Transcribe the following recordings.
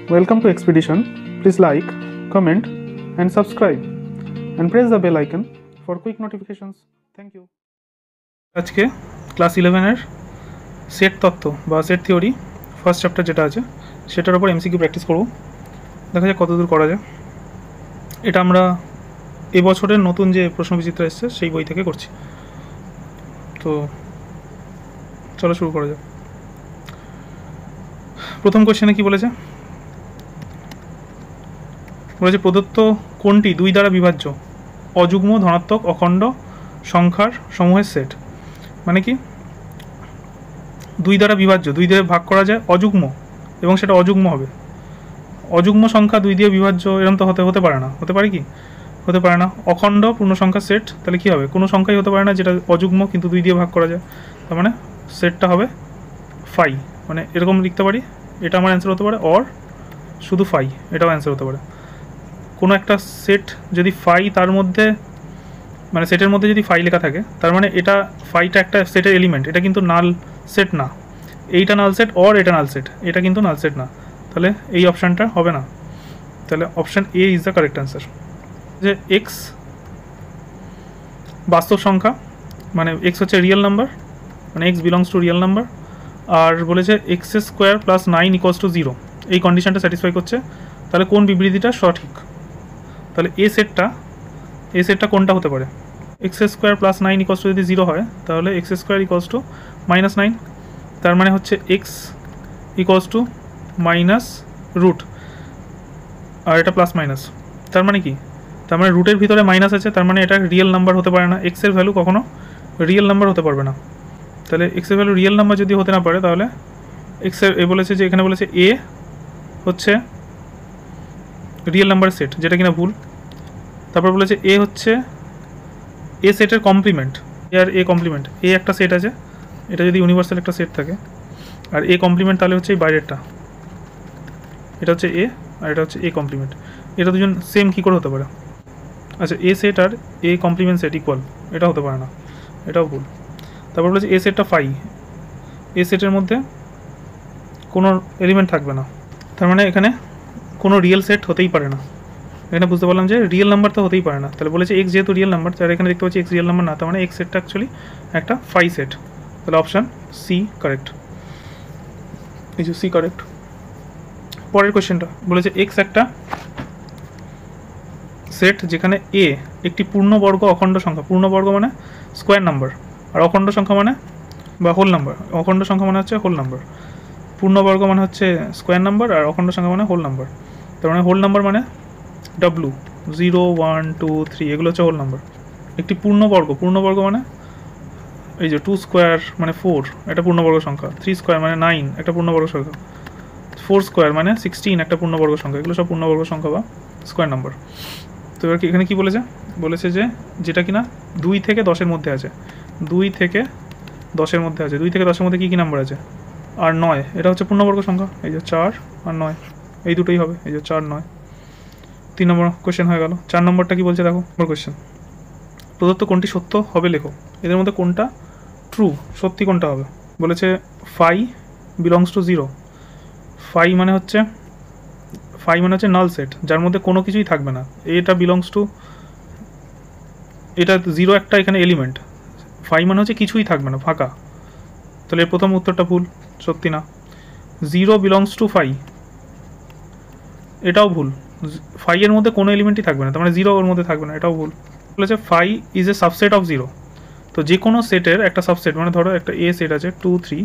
Welcome to Expedition. Please like, comment, and subscribe, and press the bell icon for quick notifications. Thank you. আজকে class 11-এর set তত্ত্ব বা set theory first chapter যেটা আছে সেটার উপর MCQ practice করব। দেখা যাক কতদূর করা যায়। এটা আমরা এবছরের নতুন যে প্রশ্নবিচিত্র এসেছে সেই বই থেকে করছি। তো চলো শুরু করা যাক। প্রথম কোশ্চেনে কি বলেছে? প্রদত্ত কোনটি দুই দ্বারা বিভাজ্য অযুগ্ম ধনাত্মক অখণ্ড সংখ্যার সমূহের সেট? মানে কি দুই দ্বারা বিভাজ্য, দুই দিয়ে ভাগ করা যায় অযুগ্ম এবং সেটা অযুগ্ম হবে। অযুগ্ম সংখ্যা দুই দিয়ে বিভাজ্য এরকম তো হতে পারে না। হতে পারে কি? হতে পারে না। অখণ্ড পূর্ণ সংখ্যার সেট, তাহলে কী হবে? কোনো সংখ্যাই হতে পারে না যেটা অযুগ্ম কিন্তু দুই দিয়ে ভাগ করা যায়। তার মানে সেটটা হবে ফাই। মানে এরকম লিখতে পারি, এটা আমার অ্যান্সার হতে পারে, অর শুধু ফাই, এটাও অ্যান্সার হতে পারে। কোনো একটা সেট যদি ফাই তার মধ্যে মানে সেটের মধ্যে যদি ফাই লেখা থাকে তার মানে এটা ফাইটা একটা সেটের এলিমেন্ট, এটা কিন্তু নাল সেট না। এইটা নাল সেট অর এটা নাল সেট, এটা কিন্তু নাল সেট না। তাহলে এই অপশানটা হবে না। তাহলে option A is the correct answer. যে এক্স বাস্তব সংখ্যা, মানে এক্স হচ্ছে রিয়েল নাম্বার, মানে X belongs to real number. আর বলেছে X square plus 9 equals to 0, এই কন্ডিশনটা স্যাটিসফাই করছে। তাহলে কোন বিবৃতিটা সঠিক? তাহলে এ সেটটা কোনটা হতে পারে? X square plus 9 equals two যদি 0 হয় তাহলে এক্স স্কোয়ার ইকুয়ালস টু -9, তার মানে হচ্ছে X equals to minus root, আর এটা প্লাস মাইনাস। তার মানে কি? তার মানে রুটের ভিতরে মাইনাস আছে, তার মানে এটা রিয়েল নাম্বার হতে পারে না। এক্সের ভ্যালু কখনো রিয়েল নাম্বার হতে পারবে না। তাহলে এক্সের ভ্যালু রিয়েল নাম্বার যদি হতে না পারে তাহলে এক্সের বলেছে যে এখানে বলেছে এ হচ্ছে রিয়েল নাম্বার সেট, যেটা কিনা ভুল। তারপর বলেছে এ হচ্ছে এ সেটের complement, A R A complement. এ একটা সেট আছে, এটা যদি ইউনিভার্সাল একটা সেট থাকে, আর এ কমপ্লিমেন্ট তাহলে হচ্ছে এই বাইরেরটা, এটা হচ্ছে এ আর এটা হচ্ছে এ কমপ্লিমেন্ট। এটা দুজন সেম কী করে হতে পারে? আচ্ছা, এ সেট আর এ কমপ্লিমেন্ট সেট ইকুয়াল, এটা হতে পারে না, এটাও ভুল। তারপর বলেছে এ সেটটা ফাই, এ সেটের মধ্যে কোনো এলিমেন্ট থাকবে না, তার মানে এখানে কোনো রিয়েল সেট হতেই পারে না। এখানে বুঝতে পারলাম যে রিয়েল নাম্বার তো হতেই পারে না। তাহলে বলেছে এক্স যেহেতু রিয়েল নাম্বার, তার এখানে দেখতে পাচ্ছি এক্স রিয়েল নাম্বার না, তার মানে এক্স সেটটা অ্যাকচুয়ালি একটা ফাই সেট। তাহলে অপশান সি কারেক্ট, এই যে সি কারেক্ট। পরের কোয়েশ্চেনটা বলেছে এক্স একটা সেট যেখানে এ একটি পূর্ণবর্গ অখণ্ড সংখ্যা, পূর্ণবর্গ মানে স্কোয়ার নাম্বার, আর অখণ্ড সংখ্যা মানে বা হোল নাম্বার। অখণ্ড সংখ্যা মানে হচ্ছে হোল নাম্বার, পূর্ণবর্গ মানে হচ্ছে স্কোয়ার নাম্বার, আর অখণ্ড সংখ্যা মানে হোল নাম্বার। তার মানে হোল নাম্বার মানে ডাব্লু, 0, 1, 2, 3 এগুলো হচ্ছে হোল নাম্বার। একটি পূর্ণবর্গ মানে এই যে 2 স্কোয়ার মানে 4, একটা পূর্ণবর্গ সংখ্যা। 3 স্কোয়ার মানে 9, একটা পূর্ণবর্গ সংখ্যা। 4 স্কোয়ার মানে 16, একটা পূর্ণবর্গ সংখ্যা। এগুলো সব পূর্ণবর্গ সংখ্যা বা স্কোয়ার নাম্বার। তো এবার এখানে কী বলেছে? বলেছে যে যেটা কিনা 2 থেকে 10-এর মধ্যে আছে, 2 থেকে 10-এর মধ্যে আছে। 2 থেকে 10-এর মধ্যে কী কী নাম্বার আছে? আর 9, এটা হচ্ছে পূর্ণবর্গ সংখ্যা। এই যে 4 আর 9, এই দুটোই হবে। এই যে 4, 9। 3 নম্বর কোয়েশ্চেন হয়ে গেল। 4 নম্বরটা কি বলছে দেখো। নম্বর কোয়েশ্চেন, প্রদত্ত কোনটি সত্য হবে লেখো। এদের মধ্যে কোনটা ট্রু, সত্যি কোনটা হবে? বলেছে ফাই বিলংস টু 0। ফাই মানে হচ্ছে নাল সেট, যার মধ্যে কোনো কিছুই থাকবে না। এটা বিলংস টু, এটা 0 একটা এখানে এলিমেন্ট। ফাই মানে হচ্ছে কিছুই থাকবে না, ফাঁকা। তাহলে এর প্রথম উত্তরটা ভুল, সত্যি না। 0 বিলংস টু ফাই, এটাও ভুল। ফাই এর মধ্যে কোনো এলিমেন্টই থাকবে না, তার মানে 0 ওর মধ্যে থাকবে না, এটাও ভুল। বলেছে phi is a subset of 0। তো যে কোনো সেটের একটা সাবসেট, মানে ধরো একটা এ সেট আছে 2, 3,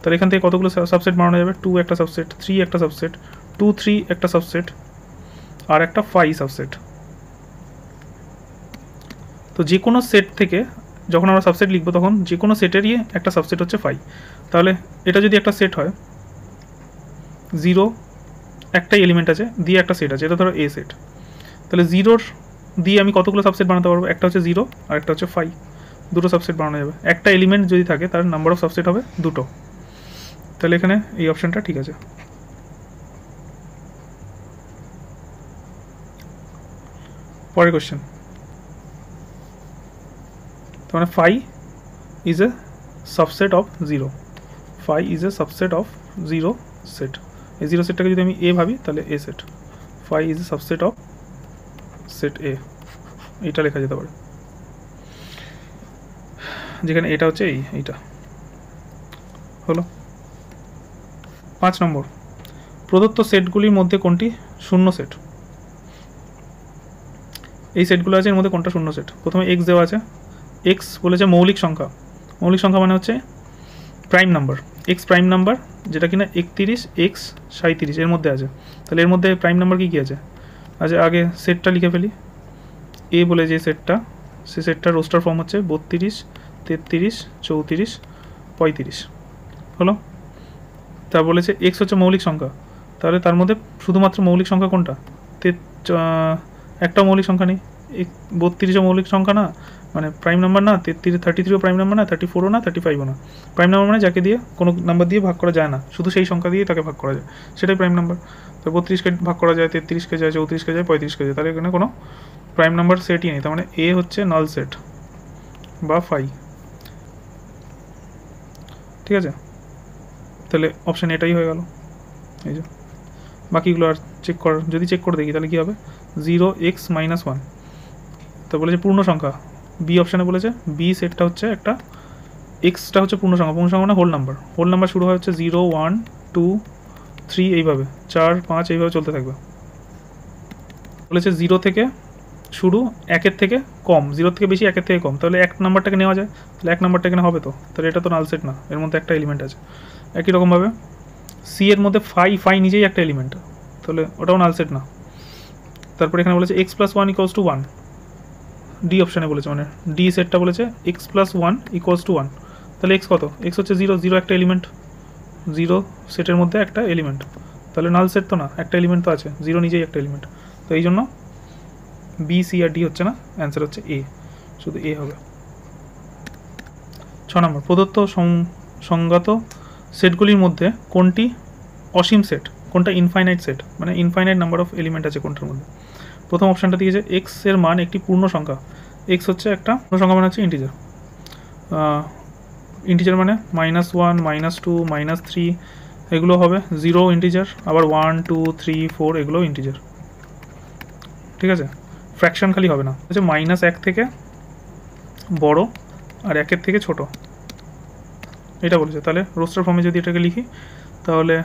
তাহলে এখান থেকে কতগুলো সাবসেট বানানো যাবে? 2 একটা সাবসেট, 3 একটা সাবসেট, 2, 3 একটা সাবসেট, আর একটা ফাই সাবসেট। তো যে কোনো সেট থেকে যখন আমরা সাবসেট লিখবো তখন যে কোনো সেটেরই একটা সাবসেট হচ্ছে ফাই। তাহলে এটা যদি একটা সেট হয়, 0 একটাই এলিমেন্ট আছে দিয়ে একটা সেট আছে, এটা ধরো এ সেট, তাহলে 0 দিয়ে আমি কতগুলো সাবসেট বানাতে পারবো? একটা হচ্ছে 0 আর একটা হচ্ছে ফাই, দুটো সাবসেট বানানো যাবে। একটা এলিমেন্ট যদি থাকে তার নাম্বার অফ সাবসেট হবে 2। তাহলে এখানে এই অপশানটা ঠিক আছে। পরের কোয়েশ্চেন, তার মানে phi is a subset of 0, phi is a subset of 0 set. এই জিরো সেটটাকে যদি আমি এ ভাবি তাহলে A set, phi is a subset of set A, এইটা লেখা যেতে পারে, যেখানে এটা হচ্ছে এইটা হলো। 5 নম্বর, প্রদত্ত সেটগুলির মধ্যে কোনটি শূন্য সেট? এই সেটগুলো আছে, এর মধ্যে কোনটা শূন্য সেট? প্রথমে এক্স দেওয়া আছে, এক্স বলেছে মৌলিক সংখ্যা, মৌলিক সংখ্যা মানে হচ্ছে prime number, x prime number, যেটা কিনা 31, এক্স 37 এর মধ্যে আছে। তাহলে এর মধ্যে প্রাইম নাম্বার কী কী আছে? আচ্ছা আগে সেটটা লিখে ফেলি। এ বলে যে সেটটা, সে সেটটার রোস্টার ফর্ম হচ্ছে 32, 33, 34, 35 হলো। তা বলেছে এক্স হচ্ছে মৌলিক সংখ্যা, তাহলে তার মধ্যে শুধুমাত্র মৌলিক সংখ্যা কোনটা? একটা মৌলিক সংখ্যা নেই, 32ও মৌলিক সংখ্যা না, মানে প্রাইম নাম্বার না, 33ও প্রাইম নাম্বার না, 34ও না, 35ও না। প্রাইম নাম্বার মানে যাকে দিয়ে কোনো নাম্বার দিয়ে ভাগ করা যায় না, শুধু সেই সংখ্যা দিয়ে তাকে ভাগ করা যায়, সেটাই প্রাইম নাম্বার। তো 32কে ভাগ করা যায়, 33কে যায়, 34কে যায়, 35কে যায়, তাহলে এখানে কোনো প্রাইম নাম্বার সেটই নেই, তার মানে এ হচ্ছে নাল সেট বা ফাই। ঠিক আছে, তাহলে অপশান এটাই হয়ে গেল। এই যে বাকিগুলো আর চেক করার, যদি চেক করে দেখি তাহলে কী হবে, 0x-1, তো বলেছে পূর্ণ সংখ্যা, বি অপশানে বলেছে বি সেটটা হচ্ছে একটা, এক্সটা হচ্ছে পূর্ণ সংখ্যা, পূর্ণ সংখ্যা মানে হোল নাম্বার, হোল নাম্বার শুরু হয় হচ্ছে 0, 1, 2, 3 এইভাবে, 4, 5 এইভাবে চলতে থাকবে। বলেছে 0 থেকে শুরু, 1-এর থেকে কম, 0 থেকে বেশি, 1-এর থেকে কম, তাহলে 1 নাম্বারটাকে নেওয়া যায়, তাহলে 1 নাম্বারটা এখানে হবে, তো তাহলে এটা তো নাল সেট না, এর মধ্যে একটা এলিমেন্ট আছে। একই রকমভাবে সি এর মধ্যে ফাই নিজেই একটা এলিমেন্ট, তাহলে ওটাও নাল সেট না। তারপরে এখানে বলেছে x+1 = 1, ডি অপশানে বলেছে, মানে ডি সেটটা বলেছে x+1 = 1, তাহলে এক্স কত? এক্স হচ্ছে 0, 0 একটা এলিমেন্ট, 0 সেটের মধ্যে একটা এলিমেন্ট, তাহলে নাল সেট তো না, একটা এলিমেন্ট তো আছে, 0 নিজেই একটা এলিমেন্ট, তো এই জন্য বি, সি আর ডি হচ্ছে না, অ্যান্সার হচ্ছে এ, শুধু এ হবে। 6 নম্বর, প্রদত্ত সংজ্ঞাত সেটগুলির মধ্যে কোনটি অসীম সেট, কোনটা ইনফাইনাইট সেট, মানে ইনফাইনাইট নাম্বার অফ এলিমেন্ট আছে কোনটার মধ্যে? প্রথম অপশানটা দিয়েছে এক্স এর মান একটি পূর্ণ সংখ্যা, এক্স হচ্ছে একটা পূর্ণ সংখ্যা মানে হচ্ছে ইন্টিজার, ইন্টিজার মানে -1, -2, -3 এগুলো হবে 0 ইন্টিজার, আবার 1, 2, 3, 4 এগুলো ইন্টিজার। ঠিক আছে, ফ্র্যাকশন খালি হবে না, হচ্ছে -1 থেকে বড় আর 1-এর থেকে ছোট, এটা বলেছে। তাহলে রোস্টার ফর্মে যদি এটাকে লিখি তাহলে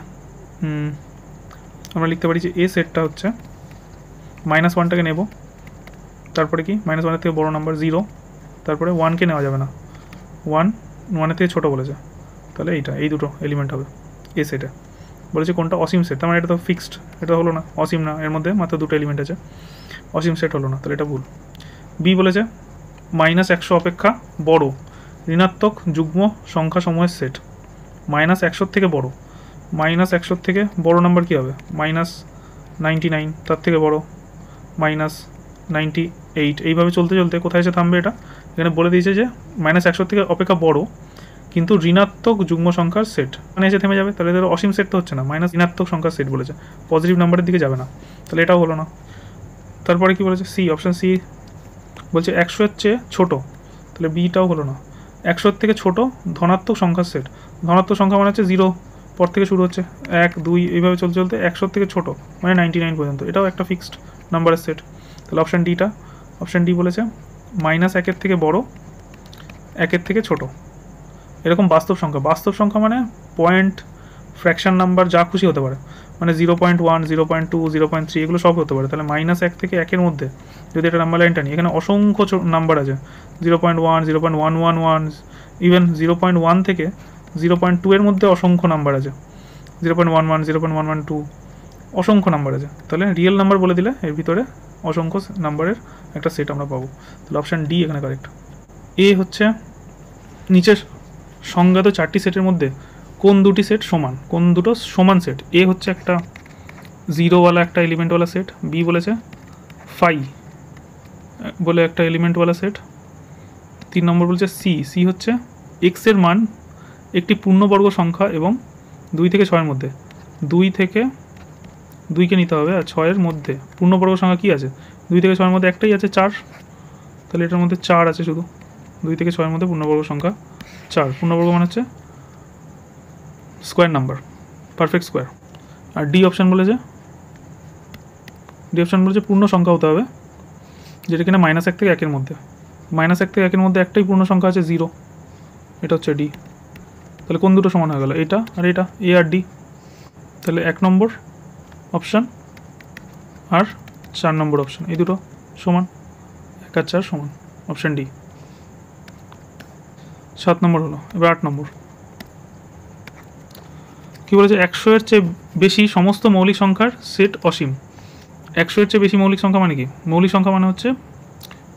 আমরা লিখতে পারি যে এ সেটটা হচ্ছে -1টাকে নেব, তারপরে কি -1-এর থেকে বড় নাম্বার 0, তারপরে 1কে নেওয়া যাবে না, 1-এর থেকে ছোটো বলেছে, তাহলে এইটা, এই দুটো এলিমেন্ট হবে এ সেটে। বলেছে কোনটা অসীম সেট, তার মানে এটা তো ফিক্সড, এটা হলো না, অসীম না, এর মধ্যে মাত্র দুটো এলিমেন্ট আছে, অসীম সেট হলো না, তাহলে এটা ভুল। বি বলেছে -100 অপেক্ষা বড় ঋণাত্মক যুগ্ম সংখ্যা সমূহের সেট, -100 থেকে বড়, -100 থেকে বড় নাম্বার কী হবে? -99, তার থেকে বড় -98, এইভাবে চলতে চলতে কোথায় এসে থামবে? এটা এখানে বলে দিয়েছে যে -100 থেকে অপেক্ষা বড় কিন্তু ঋণাত্মক যুগ্ম সংখ্যার সেট, মানে এসে থেমে যাবে, তাহলে এদের অসীম সেট তো হচ্ছে না, ঋণাত্মক সংখ্যার সেট বলেছে, পজিটিভ নাম্বারের দিকে যাবে না, তাহলে এটাও হলো না। তারপরে কি বলেছে? সি অপশান সি বলছে 100-এর চেয়ে ছোটো, তাহলে বিটাও হলো না। 100-এর থেকে ছোটো ধনাত্মক সংখ্যার সেট, ধনাত্মক সংখ্যা মানে হচ্ছে 0 পর থেকে শুরু হচ্ছে, 1, 2 এইভাবে চলতে চলতে 100-এর থেকে ছোটো মানে 99 পর্যন্ত, এটাও একটা ফিক্সড নাম্বারের সেট, তাহলে অপশান ডিটা, অপশান ডি বলেছে -1-এর থেকে বড়, 1-এর থেকে ছোটো, এরকম বাস্তব সংখ্যা, বাস্তব সংখ্যা মানে পয়েন্ট, ফ্র্যাকশন নাম্বার যা খুশি হতে পারে, মানে 0.1, 0.2, 0.3 এগুলো সব হতে পারে, তাহলে -1 থেকে 1-এর মধ্যে যদি এটা নাম্বার লাইনটা নিই, এখানে অসংখ্য নাম্বার আছে, 0.1, 0.111, ইভেন 0.1 থেকে 0.2 এর মধ্যে অসংখ্য নাম্বার আছে, 0.11, 0.112 অসংখ্য নাম্বার আছে, তাহলে রিয়েল নাম্বার বলে দিলে এর ভিতরে অসংখ্য নাম্বারের একটা সেট আমরা পাবো, তাহলে অপশান ডি এখানে কারেক্ট। এ হচ্ছে নিচের সংজ্ঞাত 4টি সেটের মধ্যে কোন দুটি সেট সমান, কোন দুটো সমান সেট? এ হচ্ছে একটা 0ওয়ালা একটা এলিমেন্টওয়ালা সেট, বি বলেছে ফাই বলে একটা এলিমেন্টওয়ালা সেট, 3 নম্বর বলছে সি হচ্ছে এক্সের মান একটি পূর্ণবর্গ সংখ্যা এবং 2 থেকে 6-এর মধ্যে, 2কে নিতে হবে, আর 6-এর মধ্যে পূর্ণবর্গ সংখ্যা কী আছে? 2 থেকে 6-এর মধ্যে একটাই আছে 4, তাহলে এটার মধ্যে 4 আছে শুধু, 2 থেকে 6-এর মধ্যে পূর্ণবর্গ সংখ্যা 4, পূর্ণবর্গ মানে হচ্ছে স্কোয়ার নাম্বার, পারফেক্ট স্কোয়ার। আর ডি অপশান বলেছে পূর্ণ সংখ্যা হতে হবে, যেটা কিনা -1 থেকে 1 মধ্যে। -1 থেকে 1 মধ্যে একটাই পূর্ণ সংখ্যা আছে 0, এটা হচ্ছে ডি। তাহলে কোন দুটো সমান হয়ে গেল? এটা আর এটা, এ আর ডি। তাহলে 1 নম্বর অপশান আর 4 নম্বর অপশান, এই দুটো সমান, 1 আর 4 সমান, অপশান ডি। 7 নম্বর হলো। এবার 8 নম্বর কী বলেছে? 100 এর চেয়ে বেশি সমস্ত মৌলিক সংখ্যার সেট অসীম। 100 এর চেয়ে বেশি মৌলিক সংখ্যা মানে কি? মৌলিক সংখ্যা মানে হচ্ছে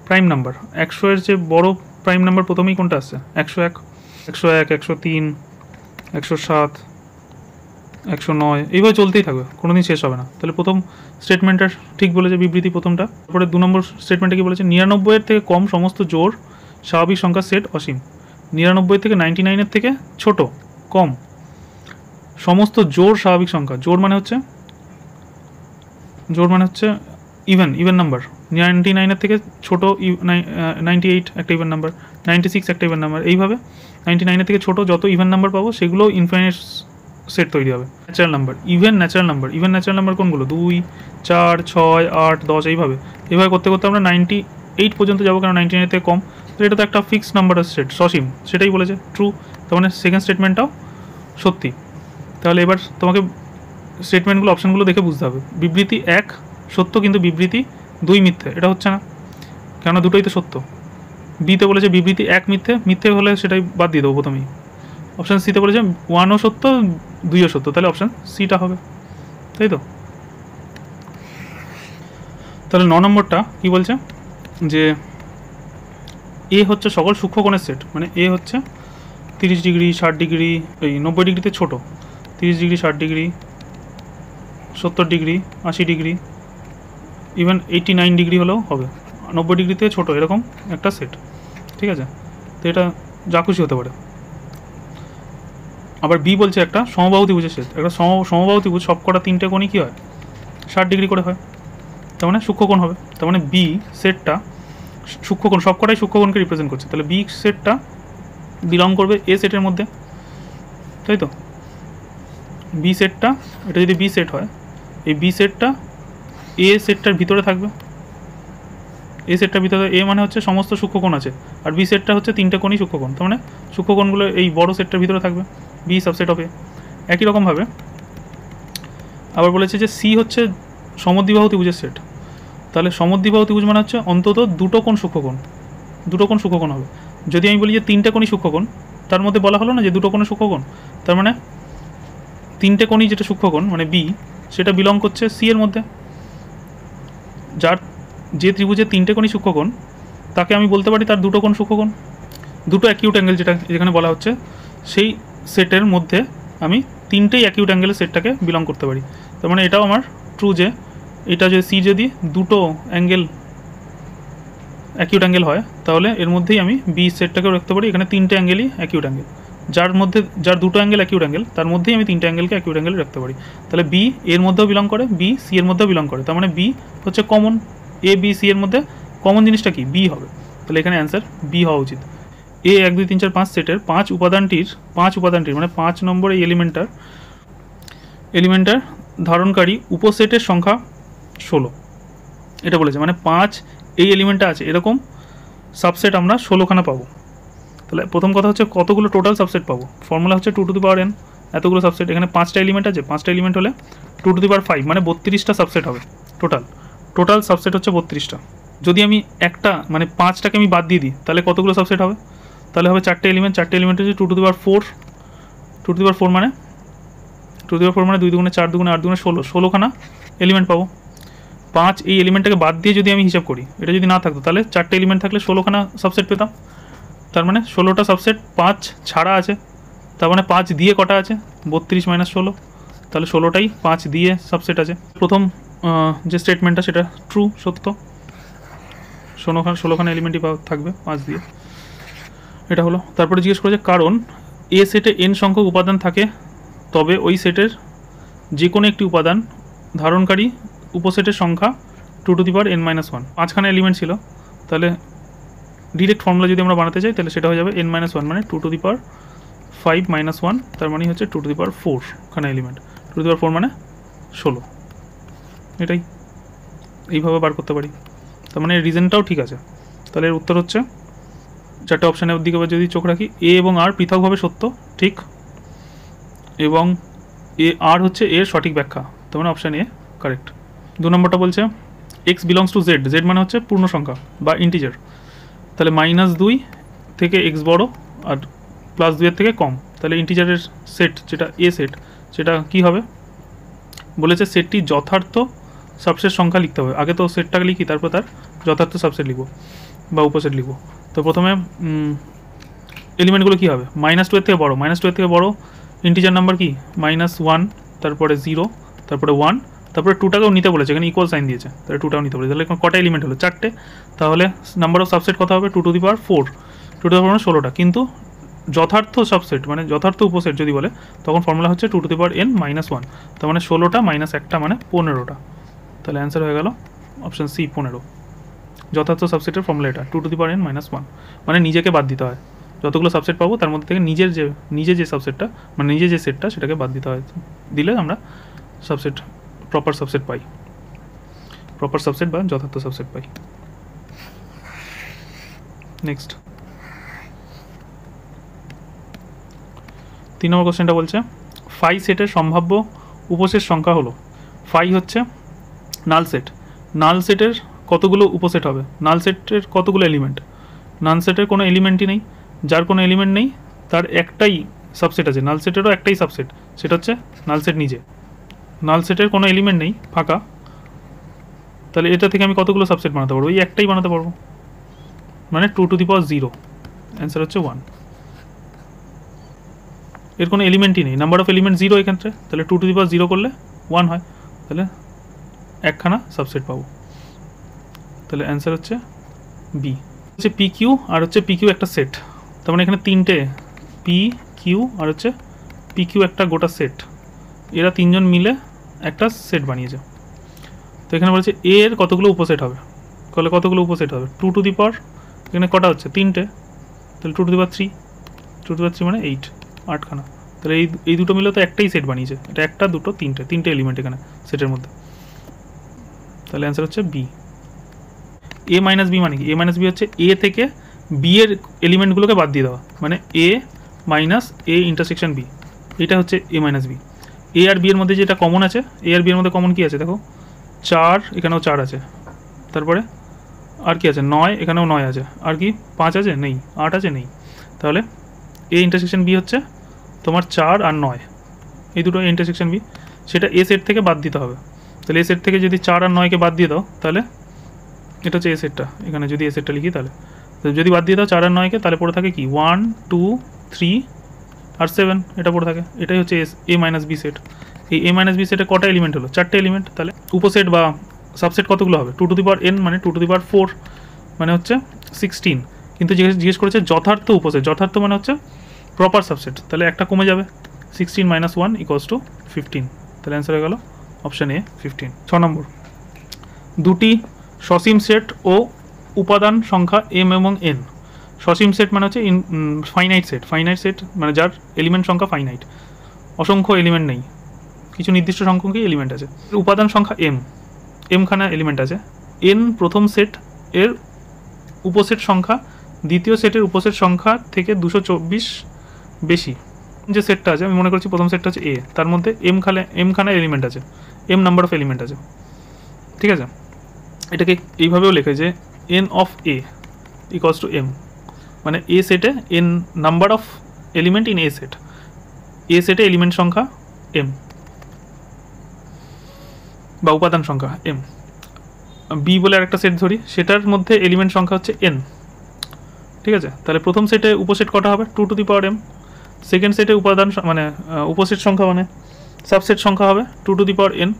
প্রাইম নাম্বার। 100 এর চেয়ে বড় প্রাইম নাম্বার প্রথমেই কোনটা আসছে? 101, 101, 103, 107, 109, এইভাবে চলতেই থাকবে, কোনোদিন শেষ হবে না। তাহলে প্রথম স্টেটমেন্টটা ঠিক বলেছে, বিবৃতি প্রথমটা। তারপরে 2 নম্বর স্টেটমেন্টে কি বলেছে? 99 এর থেকে কম সমস্ত জোড় স্বাভাবিক সংখ্যার সেট অসীম। 99 থেকে 99 এর থেকে ছোট, কম সমস্ত জোড় স্বাভাবিক সংখ্যা। জোড় মানে হচ্ছে ইভেন নাম্বার। 99 এর থেকে ছোট 98 একটা ইভেন নাম্বার, 96 একটা ইভেন নাম্বার। এইভাবে 99 এর থেকে ছোট যত ইভেন নাম্বার পাবো সেগুলো ইনফাইনাইট সেট তৈরি হবে। Natural number, even natural number কোনগুলো? 2, 4, 6, 8, 10, এইভাবে করতে করতে আমরা 98 পর্যন্ত যাবো, কারণ 99 এর থেকে কম। তো এটা তো একটা ফিক্সড নাম্বারের সেট, সসীম, সেটাই বলেছে, ট্রু। তার মানে সেকেন্ড স্টেটমেন্টটাও সত্যি। তাহলে এবার তোমাকে স্টেটমেন্টগুলো, অপশানগুলো দেখে বুঝতে হবে। বিবৃতি 1 সত্য, কিন্তু বিবৃতি 2 মিথ্যে, এটা হচ্ছে না, কেননা দুটোই তো সত্য। বিতে বলেছে বিবৃতি 1 মিথ্যে হলে সেটাই বাদ দিয়ে দেবো প্রথমেই। অপশান সিতে বলেছে 1ও সত্য 2ও সত্য, তাহলে অপশান সিটা হবে, তাই তো? তাহলে 9 নম্বরটা কী বলছে? যে এ হচ্ছে সকল সূক্ষ্মকোণের সেট। মানে এ হচ্ছে 30 ডিগ্রি, 60 ডিগ্রি, এই 90 ডিগ্রিতে ছোটো, 30 degree, 60 degree, 70 degree, 80 degree, even 89 degree হলেও হবে, 90 ডিগ্রিতে ছোটো, এরকম একটা সেট, ঠিক আছে? তো এটা যা খুশি হতে পারে। আবার বি বলছে একটা সমবাহু ত্রিভুজের সেট। একটা সমবাহু ত্রিভুজ সবকটা 3টে কোণই কী হয়? 60 ডিগ্রি করে হয়, তার মানে সূক্ষ্মকোণ হবে। তার মানে বি সেটটা সূক্ষ্মকোণ, সবকটাই সূক্ষ্মকোণকে রিপ্রেজেন্ট করছে। তাহলে বি সেটটা বিলং করবে এ সেটের মধ্যে, তাই তো? বি সেটটা, এটা যদি বি সেট হয়, এই বি সেটটা এ সেটটার ভিতরে থাকবে। এ সেটটার ভিতরে, এ মানে হচ্ছে সমস্ত সূক্ষ্মকোণ আছে, আর বি সেটটা হচ্ছে 3টে কোণই সূক্ষ্মকোণ। তার মানে সূক্ষ্মকোণগুলো এই বড় সেটটার ভিতরে থাকবে, বি সাবসেট অফ এ। একই রকমভাবে আবার বলেছে যে সি হচ্ছে সমদ্বিবাহু ত্রিভুজের সেট। তাহলে সমদ্বিবাহু ত্রিভুজ মানে হচ্ছে অন্তত দুটো কোণ সূক্ষ্মকোণ হবে। যদি আমি বলি যে 3টে কোণই সূক্ষ্মকোণ, তার মধ্যে বলা হলো না যে দুটো কোণে সূক্ষ্মকোণ, তার মানে 3টে কোণই যেটা সূক্ষ্মকোণ মানে বি, সেটা বিলং করছে সি এর মধ্যে। যে ত্রিভুজের 3টে কোণই সূক্ষ্মকোণ, তাকে আমি বলতে পারি তার দুটো কোণ সূক্ষ্মকোণ। দুটো অ্যাকিউট অ্যাঙ্গেল যেখানে বলা হচ্ছে, সেই সেটের মধ্যে আমি 3টেই অ্যাকিউট অ্যাঙ্গেলের সেটটাকে বিলং করতে পারি। তার মানে এটাও আমার ট্রু যে এটা যে সি যদি দুটো অ্যাঙ্গেল অ্যাকিউট অ্যাঙ্গেল হয়, তাহলে এর মধ্যেই আমি বি সেটটাকেও রাখতে পারি। এখানে 3টে অ্যাঙ্গেলই অ্যাকিউট অ্যাঙ্গেল, যার দুটো অ্যাঙ্গেল অ্যাকিউট অ্যাঙ্গেল, তার মধ্যেই আমি 3টে অ্যাঙ্গেলকে অ্যাকিউট অ্যাঙ্গেল রাখতে পারি। তাহলে বি এর মধ্যেও বিলং করে, বি সি এর মধ্যেও বিলং করে। তার মানে বি হচ্ছে কমন, এ বি সি এর মধ্যে কমন জিনিসটা কি? বি হবে। তাহলে এখানে অ্যান্সার বি হওয়া উচিত। এ 1 2 3 4 5 সেটের 5 উপাদানটির মানে 5 নম্বর এই এলিমেন্টার ধারণকারী উপসেটের সংখ্যা 16, এটা বলেছে। মানে 5 এই এলিমেন্টটা আছে, এরকম সাবসেট আমরা 16খানা পাবো। তাহলে প্রথম কথা হচ্ছে কতগুলো টোটাল সাবসেট পাবো? ফর্মুলা হচ্ছে 2 টু দি পাওয়ার n, এতগুলো সাবসেট। এখানে 5টা এলিমেন্ট আছে, 5টা এলিমেন্ট হলে 2 টু দি পাওয়ার 5, মানে 32টা সাবসেট হবে টোটাল সাবসেট হচ্ছে 32টা। যদি আমি একটা মানে 5টাকে আমি বাদ দিয়ে দিই, তাহলে কতগুলো সাবসেট হবে? তাহলে হবে 4টে এলিমেন্ট হচ্ছে 2 to the power 4, 2 to the power 4 মানে 2 দুগুণে 4 দুগুণে 8 দুগুণে 16খানা এলিমেন্ট পাবো। 5 এই এলিমেন্টটাকে বাদ দিয়ে যদি আমি হিসাব করি, এটা যদি না থাকতো, তাহলে 4টে এলিমেন্ট থাকলে 16খানা সাবসেট পেতাম। তার মানে 16টা সাবসেট 5 ছাড়া আছে, তার মানে 5 দিয়ে কটা আছে? 32 - 16, তাহলে 16টাই 5 দিয়ে সাবসেট আছে। প্রথম যে স্টেটমেন্টটা সেটা ট্রু, সত্য, 16খানা এলিমেন্টই থাকবে 5 দিয়ে, এটা হলো। তারপরে জিজ্ঞেস করেছে কারণ এ সেটে n সংখ্যক উপাদান থাকে, তবে ওই সেটের যে কোনো একটি উপাদান ধারণকারী উপসেটের সংখ্যা 2 টু দি পাওয়ার n - 1। 5খানা এলিমেন্ট ছিল, তাহলে ডিরেক্ট ফর্মুলা যদি আমরা বানাতে চাই, তাহলে সেটা হয়ে যাবে n - 1 মানে 2 টু দি পাওয়ার 5 - 1, তার মানে হচ্ছে 2 টু দি পাওয়ার 4খানা এলিমেন্ট। 2 টু দি পাওয়ার 4 মানে 16, এটাই এইভাবে বার করতে পারি। তার মানে রিজনটাও ঠিক আছে। তাহলে এর উত্তর হচ্ছে, চারটে অপশানের দিকে যদি চোখ রাখি, এ এবং আর পৃথকভাবে সত্য, ঠিক, এবং এ আর হচ্ছে এর সঠিক ব্যাখ্যা, তার মানে অপশান এ কারেক্ট। 2 নম্বরটা বলছে x belongs to Z, Z মানে হচ্ছে পূর্ণ সংখ্যা বা ইন্টিজার, তাহলে -2 থেকে এক্স বড় আর +2 থেকে কম, তাহলে ইন্টিজারের সেট যেটা এ সেট সেটা কি হবে? বলেছে সেটটি যথার্থ সাবসেট সংখ্যা লিখতে হবে। আগে তো সেটটাকে লিখি, তারপর তার যথার্থ সাবসেট লিখব বা উপসেট লিখব। তো প্রথমে এলিমেন্টগুলো কী হবে? -2 এর থেকে বড়, -2 এর থেকে বড় ইন্টিজার নাম্বার কি? -1, তারপরে 0, তারপরে 1, তারপরে 2টাকেও নিতে বলেছে, এখানে ইকুয়াল সাইন দিয়েছে, তাহলে 2টাও নিতে বলেছে। তাহলে কটা এলিমেন্ট হলো? 4টে। তাহলে নাম্বার অফ সাবসেট কত হবে? 2 to the power 4, 2 to the পাওয়ার 16টা। কিন্তু যথার্থ সাবসেট মানে যথার্থ উপসেট যদি বলে, তখন ফর্মুলা হচ্ছে 2 টু দি পাওয়ার n-1, তার মানে 16টা মাইনাস 1টা মানে 15টা। তাহলে অ্যান্সার হয়ে গেল অপশান সি 15। যথার্থ সাবসেটের ফর্মুলা এটা 2 টু দি পাওয়ার n-1, মানে নিজেকে বাদ দিতে হয়। যতগুলো সাবসেট পাবো তার মধ্যে থেকে নিজে যে সাবসেটটা মানে নিজে যে সেটটা সেটাকে বাদ দিতে হয়, দিলে আমরা সাবসেট প্রপার সাবসেট পাই, প্রপার সাবসেট বা যথার্থ সাবসেট পাই। নেক্সট 3 নম্বর কোশ্চেনটা বলছে ফাই সেটের সম্ভাব্য উপসেট সংখ্যা হলো। ফাই হচ্ছে নাল সেট, নাল সেটের কতগুলো উপসেট হবে? নাল সেটের কতগুলো এলিমেন্ট? নাল সেটের কোনো এলিমেন্টই নেই, যার কোনো এলিমেন্ট নেই তার একটাই সাবসেট আছে, নাল সেটেরও একটাই সাবসেট, সেটা হচ্ছে নাল সেট নিজে। নাল সেটের কোনো এলিমেন্ট নেই, ফাঁকা, তাহলে এটা থেকে আমি কতগুলো সাবসেট বানাতে পারবো? এই একটাই বানাতে পারবো, মানে 2 টু দি পাওয়ার 0, অ্যান্সার হচ্ছে 1। এর কোনো এলিমেন্টই নেই, নাম্বার অফ এলিমেন্ট 0 এখানটা, তাহলে 2 টু দি পাওয়ার 0 করলে 1 হয়, তাহলে একখানা সাবসেট পাবো, তাহলে অ্যান্সার হচ্ছে বি। হচ্ছে পি কিউ আর হচ্ছে পি কিউ একটা সেট, তার মানে এখানে 3টে পি কিউ আর হচ্ছে পি কিউ একটা গোটা সেট, এরা 3জন মিলে একটা সেট বানিয়েছে। তো এখানে বলছে এ এর কতগুলো উপসেট হবে, তাহলে কতগুলো উপসেট হবে? 2 টু দি পাওয়ার, এখানে কটা হচ্ছে? 3টে, তাহলে 2 to the power 3, 2 to the power 3 মানে 8, 8খানা, তাহলে এই দুটো মিলে তো একটাই সেট বানিয়েছে, এটা একটা, দুটো, তিনটে এলিমেন্ট এখানে সেটের মধ্যে, তাহলে অ্যান্সার হচ্ছে বি। এ মাইনাস বি মানে কি? এ মাইনাস বি হচ্ছে এ থেকে বি এর এলিমেন্টগুলোকে বাদ দিয়ে দেওয়া, মানে এ মাইনাস এ ইন্টারসেকশন বি, এটা হচ্ছে এ মাইনাস বি। এ আর বি এর মধ্যে যেটা কমন আছে, এ আর বি এর মধ্যে কমন কি আছে দেখো? 4, এখানেও 4 আছে, তারপরে আর কি আছে? 9, এখানেও 9 আছে, আর কি 5 আছে? নেই। 8 আছে? নেই। তাহলে এ ইন্টারসেকশন বি হচ্ছে তোমার 4 আর 9, এই দুটো ইন্টারসেকশন বি, সেটা এ সেট থেকে বাদ দিতে হবে। তাহলে এ সেট থেকে যদি 4 আর 9কে বাদ দিয়ে দাও, তাহলে এটা হচ্ছে এ সেটটা, এখানে যদি এ সেটটা লিখি, তাহলে যদি বাদ দিয়ে দাও 4 আর 9কে, তাহলে পড়ে থাকে কি? 1, 2, 3 আর 7, এটা পড়ে থাকে, এটাই হচ্ছে এ মাইনাস বি সেট। এই এ মাইনাস বি সেটে কটা এলিমেন্ট হলো? 4টে এলিমেন্ট, তাহলে উপসেট বা সাবসেট কতগুলো হবে? 2 টু দি পাওয়ার n মানে 2 টু দি পাওয়ার 4, মানে হচ্ছে 16। কিন্তু জিজ্ঞেস করেছে যথার্থ উপসেট, যথার্থ মানে হচ্ছে প্রপার সাবসেট, তাহলে একটা কমে যাবে, 16 - 1 = 15, তাহলে অ্যান্সার হয়ে গেল অপশান এ 15। 6 নম্বর, দুটি সসীম সেট ও উপাদান সংখ্যা m এবং n। সসীম সেট মানে হচ্ছে ফাইনাইট সেট, ফাইনাইট সেট মানে যার এলিমেন্ট সংখ্যা ফাইনাইট, অসংখ্য এলিমেন্ট নেই, কিছু নির্দিষ্ট সংখ্যকই এলিমেন্ট আছে। উপাদান সংখ্যা m খানা এলিমেন্ট আছে, n প্রথম সেট এর উপসেট সংখ্যা দ্বিতীয় সেটের উপসেট সংখ্যা থেকে 224 বেশি। যে সেটটা আছে, আমি মনে করছি প্রথম সেটটা হচ্ছে এ, তার মধ্যে m খানা এলিমেন্ট আছে, m নাম্বার অফ এলিমেন্ট আছে, ঠিক আছে? এটাকে এইভাবেও লেখে যে n অফ a = m, মানে এ সেটে n number of element in A set, A সেটে এলিমেন্ট সংখ্যা m বা উপাদান সংখ্যা m। বি বলে আরেকটা সেট ধরি, সেটার মধ্যে এলিমেন্ট সংখ্যা হচ্ছে n, ঠিক আছে? তাহলে প্রথম সেটে উপসেট কটা হবে? 2 to the power m। Second সেটে উপাদান মানে উপসেট সংখ্যা মানে সাবসেট সংখ্যা হবে 2 টু দি পাওয়ার n।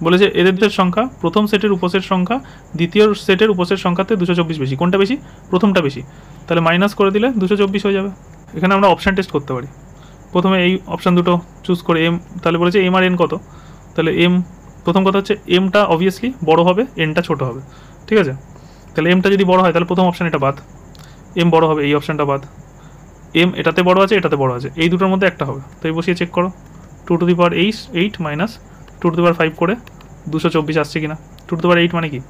বলেছে এদের সংখ্যা প্রথম সেটের উপসেট সংখ্যা দ্বিতীয় সেটের উপসেট সংখ্যাতে 224 বেশি, কোনটা বেশি? প্রথমটা বেশি, তাহলে মাইনাস করে দিলে 224 হয়ে যাবে। এখানে আমরা অপশান টেস্ট করতে পারি, প্রথমে এই অপশান দুটো চুজ করে m, তাহলে বলেছে m আর n কত, তাহলে m, প্রথম কথা হচ্ছে mটা অবভিয়াসলি বড় হবে, nটা ছোট হবে, ঠিক আছে? তাহলে mটা যদি বড় হয় তাহলে প্রথম অপশান এটা বাদ, m বড় হবে, এই অপশানটা বাদ, m এটাতে বড় আছে, এটাতে বড় আছে, এই দুটোর মধ্যে একটা হবে, তাই বসিয়ে চেক করো, 2 টু দি পাওয়ার 8 - 2^5 করে 224 আসছে কিনা। 2^8 মানে কি,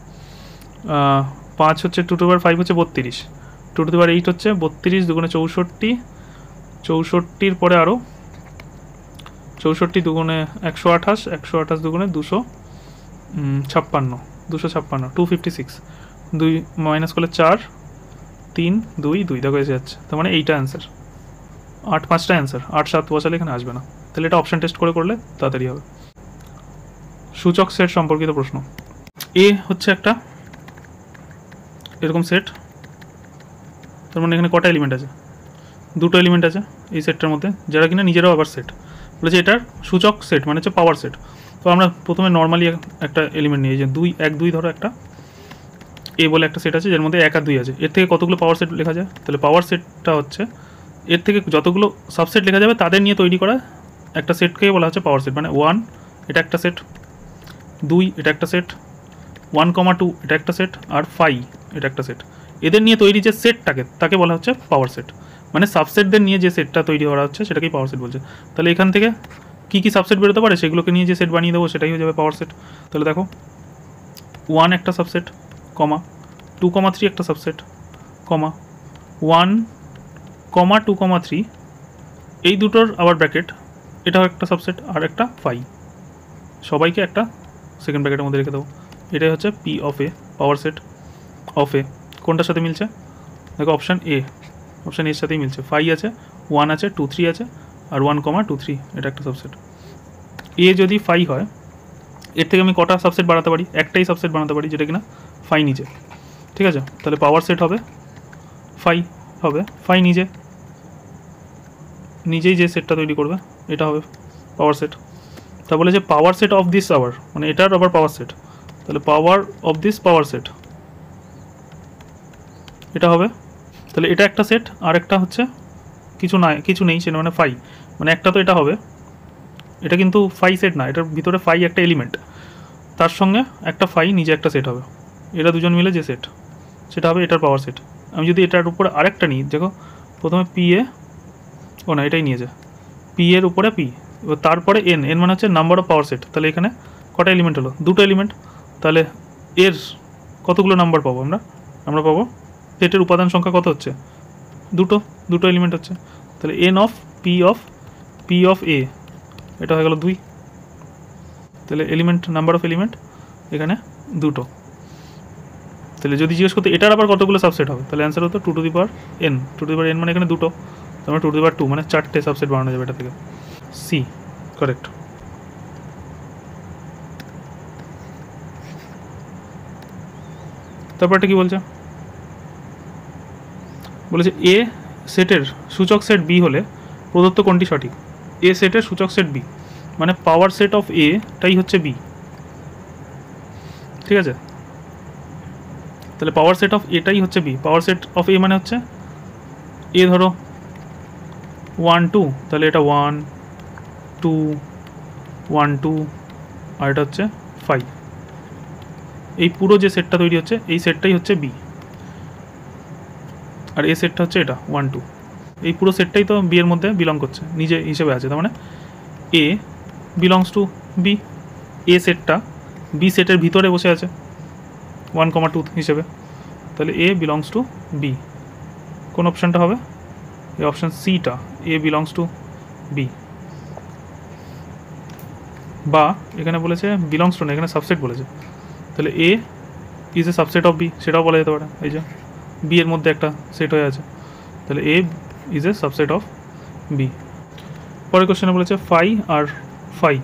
5 হচ্ছে 2^5 হচ্ছে 32, 2^8 হচ্ছে 32 দুগুণে 64, 64 পরে আরও 64 দুগুণে 128, 128 দুগুণে 256, 256, 2 মাইনাস করলে 4, 3, 2, 2, দেখো এসে যাচ্ছে। তার মানে এইটা অ্যান্সার, 8 5টা অ্যান্সার, 8 7 বসালে এখানে আসবে না। তাহলে এটা অপশান টেস্ট করে করলে তাড়াতাড়ি হবে। সূচক সেট সম্পর্কিত প্রশ্ন। এ হচ্ছে একটা এরকম সেট, তার মানে এখানে কটা এলিমেন্ট আছে, দুটো এলিমেন্ট আছে এই সেটটার মধ্যে, যারা কিনা নিজেরাও আবার সেট। বলেছে এটার সূচক সেট মানে হচ্ছে পাওয়ার সেট। তো আমরা প্রথমে নর্মালি একটা এলিমেন্ট নিয়ে, যে 2 1 2 ধরো একটা এ বলে একটা সেট আছে, যার মধ্যে 1 আর 2 আছে। এর থেকে কতগুলো পাওয়ার সেট লেখা যায়? তাহলে পাওয়ার সেটটা হচ্ছে এর থেকে যতগুলো সাবসেট লেখা যাবে তাদের নিয়ে তৈরি করা একটা সেটকে বলা হচ্ছে পাওয়ার সেট। মানে 1 এটা একটা সেট, 2 এটা একটা সেট, 1,2 এটা একটা সেট, আর 5 এটা একটা সেট। এদের নিয়ে তৈরি যে সেটটাকে তাকে বলা হচ্ছে পাওয়ার সেট। মানে সাবসেটদের নিয়ে যে সেটটা তৈরি করা হচ্ছে সেটাকেই পাওয়ার সেট বলছে। তাহলে এখান থেকে কী কী সাবসেট বেরোতে পারে সেগুলোকে নিয়ে যে সেট বানিয়ে দেবো সেটাই হয়ে যাবে পাওয়ার সেট। তাহলে দেখো 1 একটা সাবসেট, কমা 2,3 একটা সাবসেট, কমা 1, 2,3 এই দুটোর আবার ব্র্যাকেট, এটাও একটা সাবসেট, আর একটা 5, সবাইকে একটা সেকেন্ড ব্র্যাকেটের মধ্যে রেখে দেবো। এটাই হচ্ছে P of A, power set of A. কোনটার সাথে মিলছে? দেখো অপশান এ, অপশান এর সাথেই মিলছে। 5 আছে, 1 আছে, 2 3 আছে, আর 1, 2, 3 এটা একটা সাবসেট। এ যদি 5 হয়, এর থেকে আমি কটা সাবসেট বানাতে পারি? একটাই সাবসেট বানাতে পারি, যেটা কিনা 5 নিজে। ঠিক আছে, তাহলে পাওয়ার সেট হবে 5 হবে, 5 নিজেই যে সেটটা তৈরি করবে এটা হবে পাওয়ার সেট। তা বলে যে পাওয়ার সেট অফ দিস আবার, মানে এটার আবার পাওয়ার সেট, তাহলে power of this power set এটা হবে। তাহলে এটা একটা সেট, আর একটা হচ্ছে কিছু নেই সেটা মানে 5, মানে একটা তো এটা হবে, এটা কিন্তু 5 সেট না, এটার ভিতরে 5 একটা এলিমেন্ট, তার সঙ্গে একটা 5 নিজে একটা সেট হবে। এরা দুজন মিলে যে সেট সেটা হবে এটার পাওয়ার সেট। আমি যদি এটার উপরে আরেকটা নিই, দেখো প্রথমে পি এ, ও না এটাই নিয়েছে, পি এর উপরে পি, এবার তারপরে এন, এন মানে হচ্ছে নাম্বার অফ পাওয়ার সেট। তাহলে এখানে কটা এলিমেন্ট হলো? দুটো এলিমেন্ট। তাহলে এর কতগুলো নাম্বার পাবো আমরা পাবো সেটের উপাদান সংখ্যা কত হচ্ছে? দুটো এলিমেন্ট হচ্ছে। তাহলে এন অফ পি অফ এ, এটা হয়ে গেল 2। তাহলে নাম্বার অফ এলিমেন্ট এখানে দুটো। তাহলে যদি জিজ্ঞেস করতে এটার আবার কতগুলো সাবসেট হবে, তাহলে অ্যান্সার হতো 2^n, 2^n মানে এখানে দুটো, তারপরে 2^2 মানে 4টে সাবসেট বানানো যাবে এটা থেকে। C correct. তারপর এটা কি বলছে? বলেছে এ সেটের সূচক সেট বি হলে প্রদত্ত কোনটি সঠিক? এ সেটের সূচক সেট বি, মানে পাওয়ার সেট অফ এ টাই হচ্ছে বি। ঠিক আছে, তাহলে পাওয়ার সেট অফ এটাই হচ্ছে বি। পাওয়ার সেট অফ এ মানে হচ্ছে এ ধরো 1 2, তাহলে এটা 1 2 1 2, আর এটা হচ্ছে 5। এই পুরো যে সেটটা তৈরি হচ্ছে এই সেটটাই হচ্ছে বি, আর এ সেটটা হচ্ছে এটা 1 2। এই পুরো সেটটাই তো বি এর মধ্যে বিলং করছে, নিজে হিসেবে আছে। তার মানে এ বিলংস টু বি, এ সেটটা বি সেটের ভিতরে বসে আছে 1, 2 হিসেবে। তাহলে এ বিলংস টু বি। কোন অপশানটা হবে? এই অপশান সিটা, এ বিলংস টু বি। বা এখানে বলেছে বিলংস টু না, এখানে সাবসেট বলেছে, তাহলে A is a subset of B, সেটাও বলা যেতে পারে। এই যে বি এর মধ্যে একটা সেট হয়ে আছে, তাহলে A is a subset of B. পরের কোশ্চেনে বলেছে 5 আর 5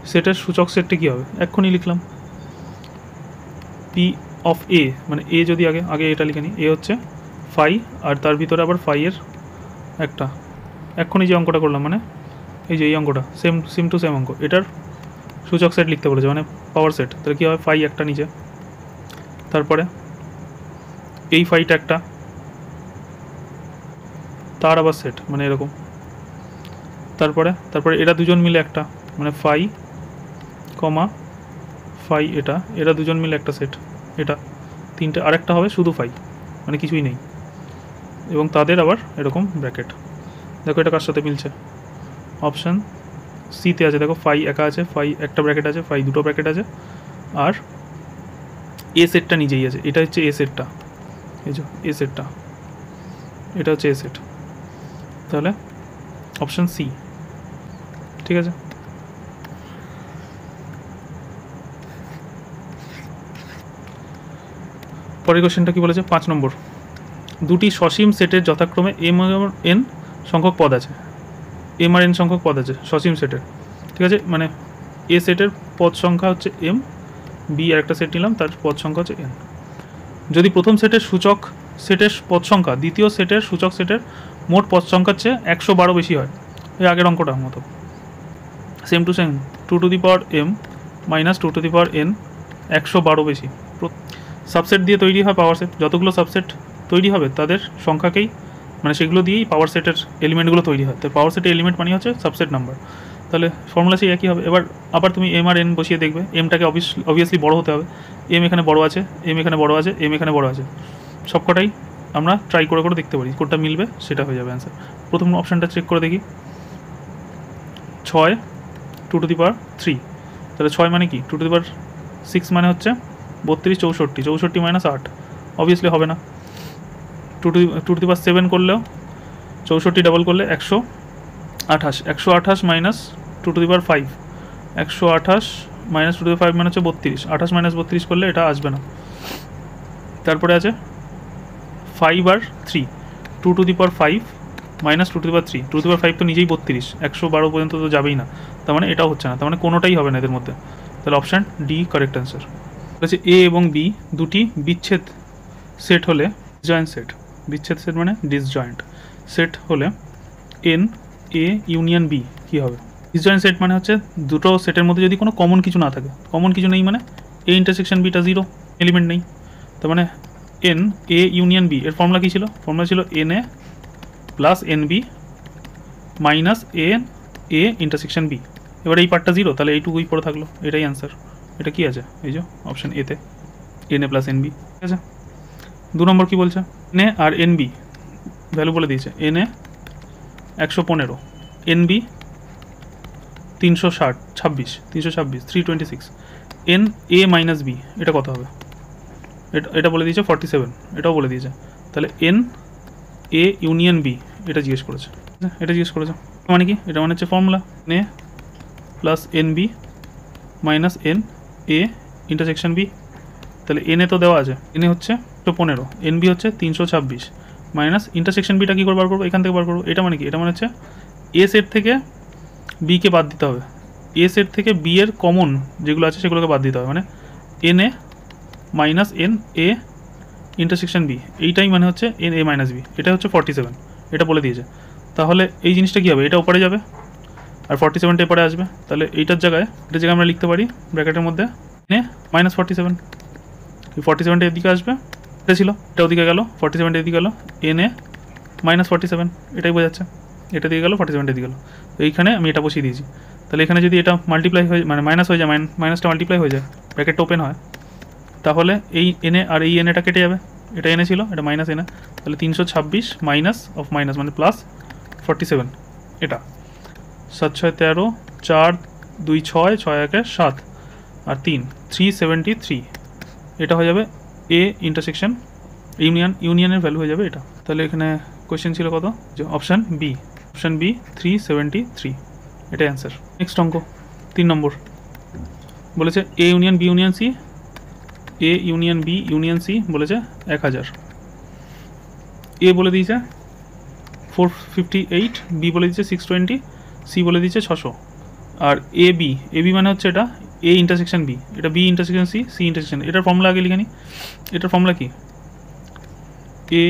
সেটের সূচক সেটটি কী হবে? এক্ষুনি লিখলাম পি অফ এ, মানে এ যদি আগে এটা লিখে নিই, এ হচ্ছে 5 আর তার ভিতরে আবার 5 এর একটা, এক্ষুনি যে অঙ্কটা করলাম মানে এই যে এই অঙ্কটা সেম টু সেম অঙ্ক, এটার সূচক সেট লিখতে বলেছে মানে পাওয়ার সেট। তাহলে কী হবে? 5 একটা নিচে, তারপরে এই 5টা একটা, তার আবার সেট মানে এরকম, তারপরে এরা দুজন মিলে একটা, মানে 5, 5 এরা দুজন মিলে একটা সেট, এটা 3টে, আরেকটা হবে শুধু 5 মানে কিছুই নেই, এবং তাদের আবার এরকম ব্র্যাকেট। দেখো এটা কার সাথে মিলছে? অপশান সিতে আছে দেখো ফাই একা আছে, ফাই একটা ব্র্যাকেট আছে, ফাই দুটো ব্র্যাকেট আছে, আর এ সেটটা নিজেই আছে। এটা হচ্ছে এ সেটটা, এই যে এ সেটটা, এটা হচ্ছে এ সেট। তাহলে অপশান সি, ঠিক আছে। পরের কোশ্চেনটা কি বলেছে 5 নম্বর, দুটি সসীম সেটের যথাক্রমে এম আর এন সংখ্যক পদ আছে, এম আর এন সংখ্যক পদ আছে সসীম সেটের, ঠিক আছে। মানে এ সেটের পদ সংখ্যা হচ্ছে এম, বি আর একটা সেট নিলাম, তার পদ সংখ্যা হচ্ছে এন। যদি প্রথম সেটের সূচক সেটের পদ সংখ্যা দ্বিতীয় সেটের সূচক সেটের মোট পদ সংখ্যার চেয়ে 112 বেশি হয়, এই আগের অঙ্কটার মতো, same to same, 2 to the power M minus 2 to the power N 112 বেশি। সাবসেট দিয়ে তৈরি হয় পাওয়ার সেট, যতগুলো সাবসেট তৈরি হবে তাদের সংখ্যাকেই, মানে সেগুলো দিয়েই পাওয়ার সেটের এলিমেন্টগুলো তৈরি হয়। তো পাওয়ার সেটের এলিমেন্ট মানে হচ্ছে সাবসেট নাম্বার। তাহলে ফর্মুলা সেই একই হবে। এবার আবার তুমি এম আর এন বসিয়ে দেখবে, এমটাকে অবভিয়াসলি বড় হতে হবে, এম এখানে বড় আছে, এম এখানে বড় আছে, এম এখানে বড় আছে, সবকটাই আমরা ট্রাই করে করে দেখতে পারি, কোনটা মিলবে সেটা হয়ে যাবে অ্যান্সার। প্রথম অপশানটা চেক করে দেখি, 6 2 টু দি পাওয়ার 3, তাহলে 6 মানে কি, 2 টু দি পাওয়ার 6 মানে হচ্ছে 32, 64, 64 মাইনাস 8, অবভিয়াসলি হবে না। 2 টু দি পাওয়ার 7 করলেও 64 ডাবল করলে 128, 128 minus 2 to the power 5, 128 minus 2 to the power 5 মানে হচ্ছে 32, 28 মাইনাস 32 করলে এটা আসবে না। তারপরে আছে 5 আর 3, 2 to the power 5 minus 2 to the power 3, 2 to the power 5 তো নিজেই 32, 112 পর্যন্ত তো যাবেই না, তার মানে এটাও হচ্ছে না, তার মানে কোনোটাই হবে না এদের মধ্যে। তাহলে অপশান ডি কারেক্ট অ্যান্সার। হচ্ছে এ এবং বি দুটি বিচ্ছেদ সেট হলে, জয়েন্ট সেট, বিচ্ছেদ সেট মানে ডিসজয়েন্ট সেট হলে এন এ ইউনিয়ন বি কী হবে? ডিসজয়েন্ট সেট মানে হচ্ছে দুটো সেটের মধ্যে যদি কোনো কমন কিছু না থাকে, কমন কিছু নেই মানে A intersection beta zero, element নেই, তার মানে এন এ ইউনিয়ন বি এর ফর্মুলা কী ছিল? ফর্মুলা ছিল N A plus N B minus N A intersection B. এবার এই পার্টটা জিরো, তাহলে এইটুকুই পড়ে থাকলো, এটাই অ্যান্সার। এটা কি আছে? এই যে অপশান এতে N A plus N B, ঠিক আছে। 2 নম্বর কী বলছে? এন এ আর এন বি ভ্যালু বলে দিয়েছে, N A 115, N B 326, 326, N A minus B এটা কত হবে? এটা বলে দিয়েছে 47, এটাও বলে দিয়েছে। তাহলে এন এ ইউনিয়ন বি এটা জিজ্ঞেস করেছে, এটা জিজ্ঞেস করেছে মানে কি? এটা মানে হচ্ছে formula N A plus N B minus N A intersection B. তাহলে এন এ তো দেওয়া আছে, এন এ হচ্ছে 15, এন বি হচ্ছে 326 মাইনাস ইন্টারসেকশন বিটা কী করে বার করবো? এখান থেকে বার করবো। এটা মানে কি? এটা মানে হচ্ছে এ সেট থেকে বিকে বাদ দিতে হবে, এ সেট থেকে বি এর কমন যেগুলো আছে সেগুলোকে বাদ দিতে হবে, মানে N A minus N A intersection B, এইটাই মানে হচ্ছে এন এ মাইনাস বি, এটা হচ্ছে 47, এটা বলে দিয়েছে। তাহলে এই জিনিসটা কী হবে? এটা উপরে যাবে আর 47টা এরপরে আসবে, তাহলে এটার জায়গায় আমরা লিখতে পারি ব্র্যাকেটের মধ্যে এন এ মাইনাস 47, 47টা এদিকে আসবে, এটা ছিল, এটা ওদিকে গেল, 47টা এদিকে গেল, এন এ মাইনাস 47, এটাই বোঝাচ্ছে, এটা দিয়ে গেল 47টা দিয়ে গেল। তো এইখানে আমি এটা বসিয়ে দিয়েছি। তাহলে এখানে যদি এটা মাল্টিপ্লাই হয়ে মানে মাইনাস হয়ে যায়, মাইনাসটা মাল্টিপ্লাই হয়ে যায়, ব্র্যাকেটটা ওপেন হয়, তাহলে এই এনে আর এই এনেটা কেটে যাবে, এটা এনে ছিল, এটা মাইনাস এনে, তাহলে 326 মাইনাস অফ মাইনাস মানে প্লাস 47, এটা 7 6 13, 4 2 6, 6 1 7 আর 3 373, এটা হয়ে যাবে এ ইন্টারসেকশন ইউনিয়নের ভ্যালু হয়ে যাবে এটা। তাহলে এখানে কোয়েশ্চেন ছিল কত? যে অপশান বি 373, এটাই অ্যান্সার। নেক্সট অঙ্ক 3 নম্বর বলেছে A union B union C, A union B union C বলেছে 1000, এ বলে দিয়েছে 458, বি বলে দিয়েছে 620, সি বলে দিয়েছে 600, আর এ বি মানে হচ্ছে এটা এ ইন্টারসেকশন বি, এটা B intersection C, C intersection, এটার ফর্মুলা আগে লিখে নিই। এটার ফর্মুলা কি? A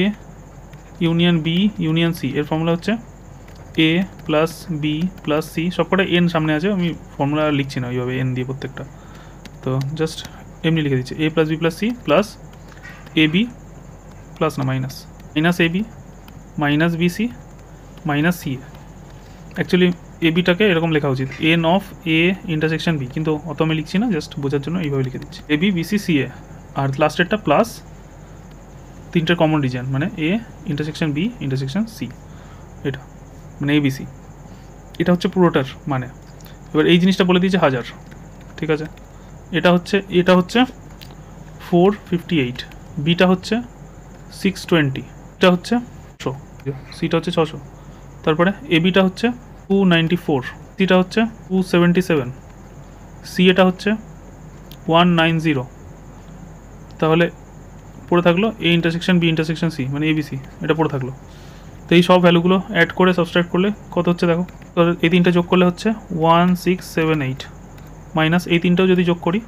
union B union C এর ফর্মুলা হচ্ছে A plus B plus C, সবকটা এন সামনে আছে, আমি ফর্মুলা লিখছি না ওইভাবে এন দিয়ে প্রত্যেকটা, তো জাস্ট এমনি লিখে দিচ্ছে A plus B plus C plus A B plus না minus A B minus B C minus C A. Actually A বিটাকে এরকম লেখা উচিত n of A intersection B, কিন্তু অত আমি লিখছি না, জাস্ট বোঝার জন্য এইভাবে লিখে দিচ্ছি A B B C C A, আর লাস্টেরটা প্লাস তিনটের কমন রিজন মানে A intersection B intersection C, এটা মানে এবিসি, এটা হচ্ছে পুরোটার মানে। এবার এই জিনিসটা বলে দিয়েছে 1000, ঠিক আছে। এটা হচ্ছে 458, বিটা হচ্ছে 620, এটা হচ্ছে 600, সিটা হচ্ছে 600, তারপরে এ বিটা হচ্ছে 294, সিটা হচ্ছে 277, সি এটা হচ্ছে 190। তাহলে পড়ে থাকলো A intersection B intersection C, মানে এবিসি, এটা পড়ে থাকলো। তো এই সব ভ্যালুগুলো অ্যাড করে সাবস্ট্রাক্ট করলে কত হচ্ছে দেখো, তো এই তিনটা যোগ করলে হচ্ছে 1678, মাইনাস এই তিনটাও যদি যোগ করি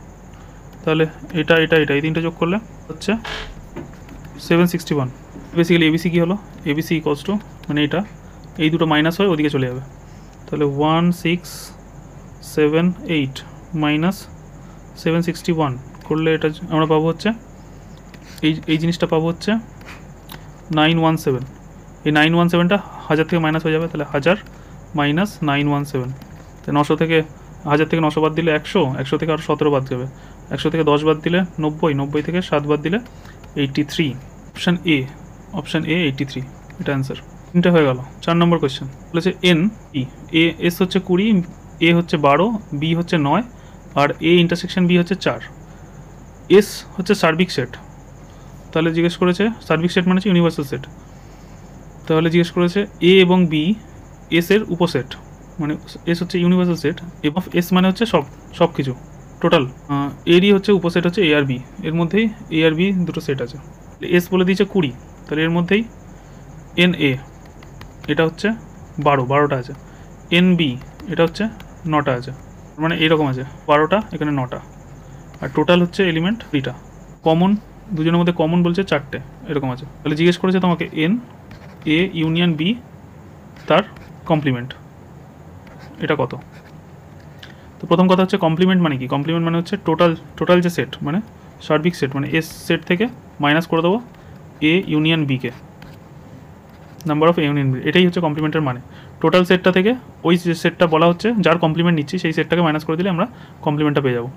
তাহলে এটা এই তিনটা যোগ করলে হচ্ছে 761। বেসিক্যালি এবিসি কী হলো, এবিসি ইকোয়ালস টু, মানে এটা এই দুটো মাইনাস হয়ে ওদিকে চলে যাবে, তাহলে 1678 মাইনাস 761 করলে এটা আমরা পাবো হচ্ছে এই জিনিসটা পাবো হচ্ছে 917। এই 917টা 1000 থেকে মাইনাস হয়ে যাবে, তাহলে 1000 মাইনাস 917, তো 900 থেকে 1000 থেকে 900 বাদ দিলে 100, 100 থেকে আরও 17 বাদ যাবে, 100 থেকে 10 বাদ দিলে 90, 90 থেকে 7 বাদ দিলে 83। অপশান এ 83, এটা অ্যান্সার। তিনটা হয়ে গেল। 4 নম্বর কোয়েশ্চেন বলেছে এন ই, এ এস হচ্ছে 20, এ হচ্ছে 12, বি হচ্ছে 9, আর এ ইন্টারসেকশন বি হচ্ছে 4। এস হচ্ছে সার্বিক সেট, তাহলে জিজ্ঞেস করেছে সার্বিক সেট মানে হচ্ছে ইউনিভার্সাল সেট, তাহলে জিজ্ঞেস করেছে এ এবং বি এস এর উপসেট, মানে এস হচ্ছে ইউনিভার্সাল সেট এবং এস মানে হচ্ছে সব কিছু টোটাল, এরই হচ্ছে উপসেট হচ্ছে এ আর বি, এর মধ্যেই এ আর বি দুটো সেট আছে। এস বলে দিয়েছে 20, তাহলে এর মধ্যেই এন এ এটা হচ্ছে 12টা আছে, এন বি এটা হচ্ছে 9টা আছে, মানে এইরকম আছে 12টা, এখানে 9টা, আর টোটাল হচ্ছে এলিমেন্ট 3টা। কমন দুজনের মধ্যে কমন বলছে 4টে, এরকম আছে। তাহলে জিজ্ঞেস করেছে তোমাকে এন এ ইউনিয়ন বি তার কমপ্লিমেন্ট, এটা কত। তো প্রথম কথা হচ্ছে কমপ্লিমেন্ট মানে কি, কমপ্লিমেন্ট মানে হচ্ছে টোটাল যে সেট, মানে সার্বিক সেট, মানে এস সেট থেকে মাইনাস করে দেবো এ ইউনিয়ন বিকে, number of A union B, এটাই হচ্ছে কমপ্লিমেন্টের মানে। টোটাল সেটটা থেকে ওই যে সেটটা বলা হচ্ছে যার কমপ্লিমেন্ট নিচ্ছি সেই সেটটাকে মাইনাস করে দিলে আমরা কমপ্লিমেন্টটা পেয়ে যাবো।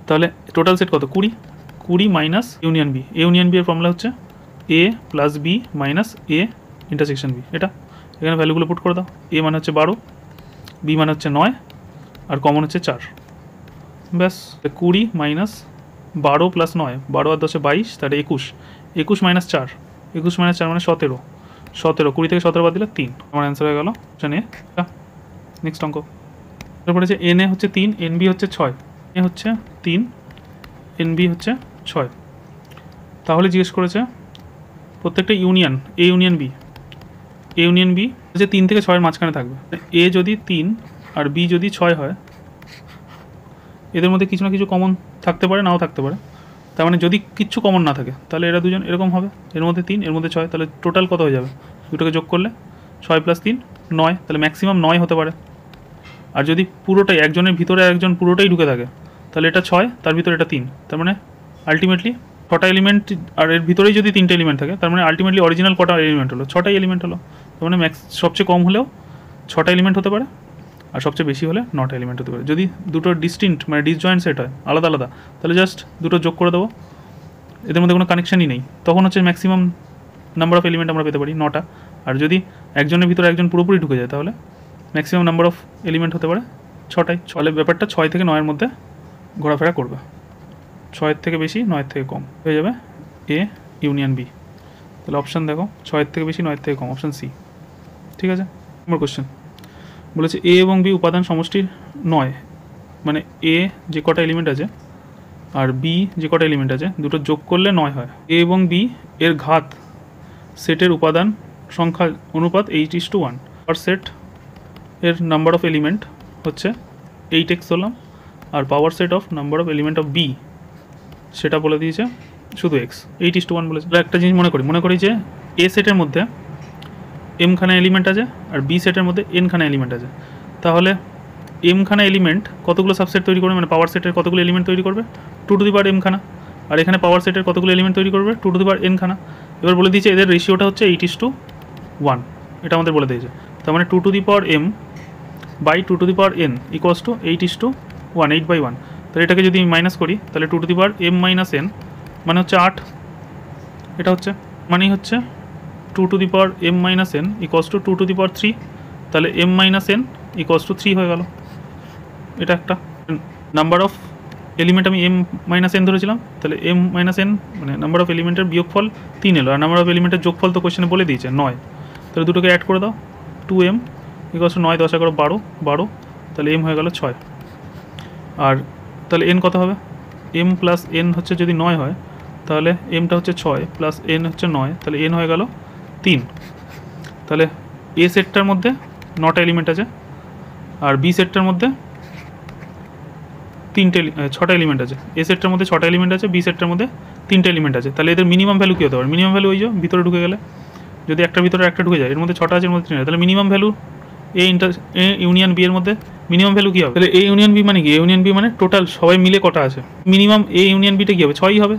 তাহলে টোটাল সেট কত, 20 minus union B, A union B এর ফর্মুলা হচ্ছে A plus B minus A intersection B, এটা এখানে ভ্যালুগুলো পুট করে দাও। এ মানে হচ্ছে 12, বি মানে হচ্ছে 9, আর কমন হচ্ছে 4, ব্যাস। 20 মাইনাস 12 প্লাস 9, 12 আর 10 22, তাহলে 21 মাইনাস 4, 21 মাইনাস 4 মানে 17, 20 থেকে 17 বাদ দিলে 3, আমার অ্যান্সার হয়ে গেল অপশান এ। নেক্সট অঙ্ক তারপরে যে এন এ হচ্ছে 3, এন বি হচ্ছে 6, এ হচ্ছে 3, এন বি হচ্ছে 6, তাহলে জিজ্ঞেস করেছে প্রত্যেকটা ইউনিয়ন এ ইউনিয়ন বি যে 3 থেকে 6 এর মাঝখানে থাকবে। এ যদি 3 আর বি যদি 6 হয়, এদের মধ্যে কিছু না কিছু কমন থাকতে পারে, নাও থাকতে পারে। তার মানে যদি কিচ্ছু কমন না থাকে তাহলে এরা দুজন এরকম হবে, এর মধ্যে 3 এর মধ্যে 6, তাহলে টোটাল কত হয়ে যাবে, দুটোকে যোগ করলে 6 + 3 9, তাহলে ম্যাক্সিমাম 9 হতে পারে। আর যদি পুরোটাই একজনের ভিতরে একজন পুরোটাই ঢুকে থাকে তাহলে এটা 6, তার ভিতরে এটা 3, তার মানে আলটিমেটলি 6টা এলিমেন্ট, আর এর ভিতরেই যদি 3টে এলিমেন্ট থাকে তার মানে আলটিমেটলি অরিজিনাল কটা এলিমেন্ট হলো, 6টাই এলিমেন্ট হলো। তার মানে সবচেয়ে কম হলেও 6টা এলিমেন্ট হতে পারে, আর সবচেয়ে বেশি হলে 9টা এলিমেন্ট হতে পারে। যদি দুটো ডিস্টিংক্ট মানে ডিসজয়েন্ট সেট হয়, আলাদা আলাদা, তাহলে জাস্ট দুটো যোগ করে দেবো, এদের মধ্যে কোনো কানেকশনই নেই, তখন হচ্ছে ম্যাক্সিমাম নাম্বার অফ এলিমেন্ট আমরা পেতে পারি 9টা। আর যদি একজনের ভিতরে একজন পুরোপুরি ঢুকে যায় তাহলে ম্যাক্সিমাম নাম্বার অফ এলিমেন্ট হতে পারে 6টাই। ফলে ব্যাপারটা 6 থেকে 9-এর মধ্যে ঘোরাফেরা করবে, 6-এর থেকে বেশি 9-এর থেকে কম হয়ে যাবে এ ইউনিয়ন বি। তাহলে অপশান দেখো, 6-এর থেকে বেশি 9-এর থেকে কম, অপশান সি, ঠিক আছে। নম্বর কোশ্চেন বলেছে এ এবং বি উপাদান সমষ্টির 9, মানে এ যে কটা এলিমেন্ট আছে আর বি যে কটা এলিমেন্ট আছে দুটো যোগ করলে 9 হয়। এ এবং বি এর ঘাত সেটের উপাদান সংখ্যা অনুপাত 8:1, আর সেট এর নাম্বার অফ এলিমেন্ট হচ্ছে 8x ধরলাম, আর power set of number of element of B সেটা বলে দিয়েছে শুধু x, 8:1 বলেছে। একটা জিনিস মনে করি যে এ সেটের মধ্যে m খানা এলিমেন্ট আছে আর বি সেটের মধ্যে n খানা এলিমেন্ট আছে, তাহলে m খানা এলিমেন্ট কতগুলো সাবসেট তৈরি করবে, মানে পাওয়ার সেটের কতগুলো এলিমেন্ট তৈরি করবে, 2m খানা, আর এখানে পাওয়ার সেটের কতগুলো এলিমেন্ট তৈরি করবে, 2n খানা। এবার বলে দিয়েছে এদের রেশিওটা হচ্ছে 8:1, এটা আমাদের বলে দিয়েছে। তার মানে 2m by 2n equals to 8:1, 8/1। তাহলে এটাকে যদি মাইনাস করি তাহলে 2m - n মানে হচ্ছে 8, এটা হচ্ছে মানেই হচ্ছে 2m - n ইকুয়ালস টু 2/3, তাহলে m - n ইকুয়ালস টু 3 হয়ে গেল। এটা একটা নাম্বার অফ এলিমেন্ট আমি এম মাইনাস এন ধরেছিলাম, তাহলে এম মাইনাস এন মানে নাম্বার অফ এলিমেন্টের বিয়োগফল 3 এলো, আর নাম্বার অফ এলিমেন্টের যোগফল তো কোশ্চেনে বলে দিয়েছে 9, তাহলে দুটোকে অ্যাড করে দাও, 2m ইকুয়ালস টু 9 10 11 12, তাহলে এম হয়ে গেল 6। আর তাহলে এন কত হবে, এম প্লাস এন হচ্ছে যদি 9 হয় তাহলে এমটা হচ্ছে 6 প্লাস এন হচ্ছে 9, তাহলে এন হয়ে গেল 3। তাহলে এ সেটটার মধ্যে 9টা এলিমেন্ট আছে, আর বি সেটটার মধ্যে 6টা এলিমেন্ট আছে। এ সেটটার মধ্যে 6টা এলিমেন্ট আছে, বি সেটটার মধ্যে 3টে এলিমেন্ট আছে। তাহলে এদের মিনিমাম ভ্যালু কী হতে পারে, মিনিমাম ভ্যালু ওই যে ভিতরে ঢুকে গেলে যদি একটার ভিতরে একটা ঢুকে যায়, এর মধ্যে 6টা আছে, এর মধ্যে 3টা, তাহলে minimum value A union B এর মধ্যে মিনিমাম ভ্যালু কী হবে, তাহলে এ ইউনিয়ন বি মানে কি, এ ইউনিয়ন বি মানে টোটাল সবাই মিলে কটা আছে, মিনিমাম এ ইউনিয়ন বিটা কী হবে, 6ই হবে।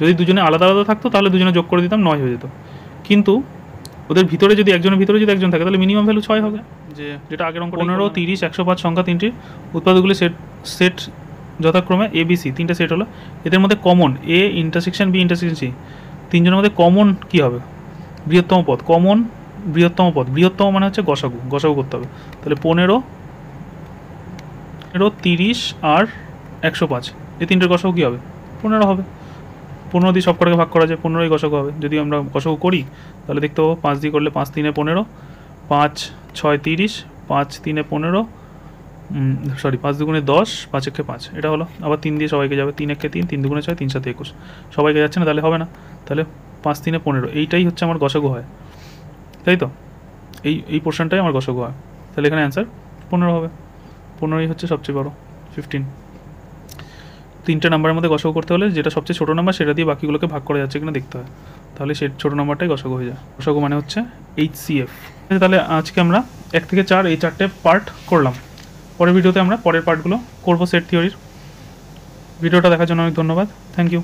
যদি দুজনে আলাদা আলাদা থাকতো তাহলে দুজনে যোগ করে দিতাম 9 হয়ে যেত, কিন্তু ওদের ভিতরে যদি একজনের ভিতরে যদি একজন থাকে তাহলে মিনিমাম ভ্যালু 6 হবে। যেটা আগের অঙ্ক 15, 30, 105 সংখ্যা তিনটির উৎপাদকগুলি সেট যথাক্রমে এ বি সি, 3টে সেট হলো, এদের মধ্যে common A intersection B intersection C, তিনজনের মধ্যে কমন কী হবে, বৃহত্তম পদ, কমন বৃহত্তম পদ, বৃহত্তম মানে হচ্ছে গসাগু করতে হবে। তাহলে 15, 30 আর 105 এই তিনটের গসাগু কী হবে, 15 হবে। 15 দিয়ে সব কটাকে ভাগ করা যায়, 15ই গসাগু হবে। যদি আমরা গসাগু করি তাহলে দেখতে পাবো 5 দিয়ে করলে 5 3 15, 5 6 30, 5 3 15, 5 দুগুণে 10, 5 একে 5, এটা হলো। আবার 3 দিয়ে সবাইকে যাবে, 3 একে 3, 3 দুগুণে 6, 3 7 21, সবাইকে যাচ্ছে না, তাহলে হবে না। তাহলে 5 3 15, এইটাই হচ্ছে আমার গসাগু হয়, তাই তো, এই পোর্শনটাই আমার গসাগু হয়। তাহলে এখানে অ্যান্সার 15 হবে, 15ই হচ্ছে সবচেয়ে বড়, 15। 3টে নাম্বারের মধ্যে গসাগু করতে হলে যেটা সবচেয়ে ছোটো নাম্বার সেটা দিয়ে বাকিগুলোকে ভাগ করা যাচ্ছে কিনা দেখতে হয়, তাহলে সেই ছোটো নাম্বারটাই গসাগু হয়ে যায়। গসাগু মানে হচ্ছে HCF। তাহলে আজকে আমরা 1 থেকে 4 এই 4টে পার্ট করলাম, পরের ভিডিওতে আমরা পরের পার্টগুলো করবো সেট থিওরির। ভিডিওটা দেখার জন্য অনেক ধন্যবাদ, থ্যাংক ইউ।